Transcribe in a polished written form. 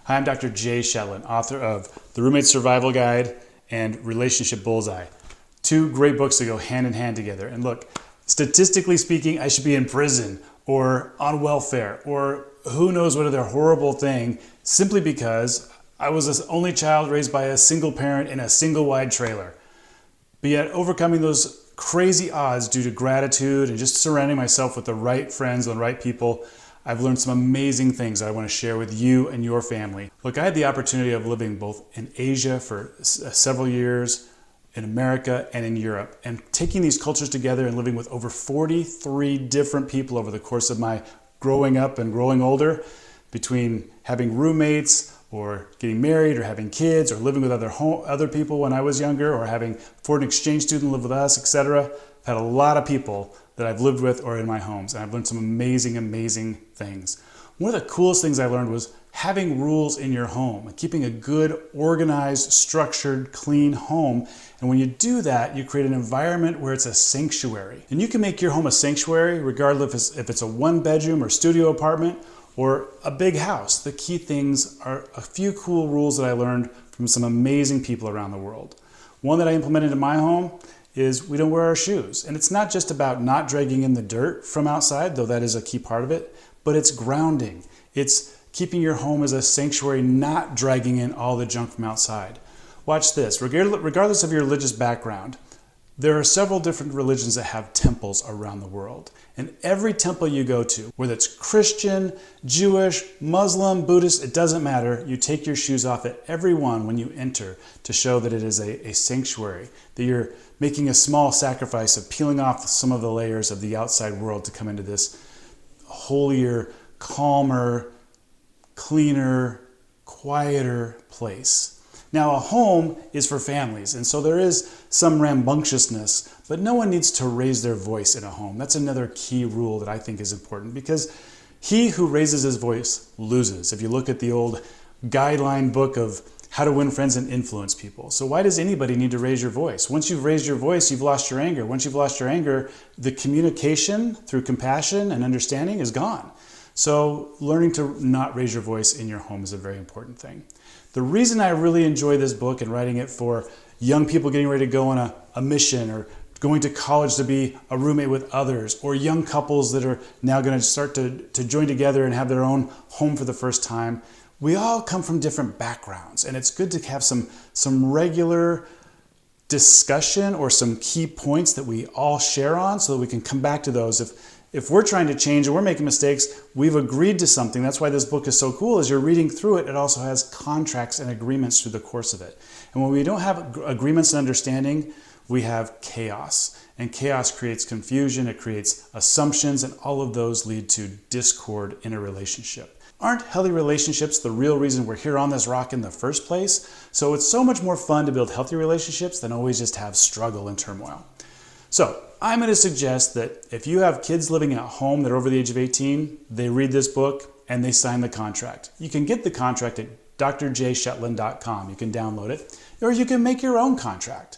Hi, I'm Dr. Jay Shetlin, author of The Roommate Survival Guide and Relationship Bullseye. Two great books that go hand in hand together. And look, statistically speaking, I should be in prison or on welfare or who knows what other horrible thing simply because I was the only child raised by a single parent in a single wide trailer. But yet overcoming those crazy odds due to gratitude and just surrounding myself with the right friends and the right people, I've learned some amazing things that I want to share with you and your family. Look, I had the opportunity of living both in Asia for several years, in America and in Europe, and taking these cultures together and living with over 43 different people over the course of my growing up and growing older, between having roommates or getting married or having kids or living with other people when I was younger or having a foreign exchange student live with us, etc. I've had a lot of people that I've lived with or in my homes, and I've learned some amazing things. One of the coolest things I learned was having rules in your home, keeping a good, organized, structured, clean home. And when you do that, you create an environment where it's a sanctuary. And you can make your home a sanctuary regardless if it's a one-bedroom or studio apartment or a big house. The key things are a few cool rules that I learned from some amazing people around the world. One that I implemented in my home is we don't wear our shoes. And it's not just about not dragging in the dirt from outside, though that is a key part of it, but it's grounding. It's keeping your home as a sanctuary, not dragging in all the junk from outside. Watch this. Regardless of your religious background, there are several different religions that have temples around the world. And every temple you go to, whether it's Christian, Jewish, Muslim, Buddhist, it doesn't matter. You take your shoes off at every one when you enter to show that it is a sanctuary, that you're making a small sacrifice of peeling off some of the layers of the outside world to come into this holier, calmer, cleaner, quieter place. Now, a home is for families, and so there is some rambunctiousness, but no one needs to raise their voice in a home. That's another key rule that I think is important, because he who raises his voice loses. If you look at the old guideline book of how to win friends and influence people. So why does anybody need to raise your voice? Once you've raised your voice, you've lost your anger. Once you've lost your anger, the communication through compassion and understanding is gone. So learning to not raise your voice in your home is a very important thing. The reason I really enjoy this book and writing it for young people getting ready to go on a mission or going to college to be a roommate with others, or young couples that are now going to start to join together and have their own home for the first time, we all come from different backgrounds, and it's good to have some regular discussion or some key points that we all share on so that we can come back to those. If we're trying to change and we're making mistakes, we've agreed to something. That's why this book is so cool. As you're reading through it, it also has contracts and agreements through the course of it. And when we don't have agreements and understanding, we have chaos. And chaos creates confusion, it creates assumptions, and all of those lead to discord in a relationship. Aren't healthy relationships the real reason we're here on this rock in the first place? So it's so much more fun to build healthy relationships than always just have struggle and turmoil. So I'm going to suggest that if you have kids living at home that are over the age of 18, they read this book and they sign the contract. You can get the contract at drjshetlin.com. You can download it, or you can make your own contract.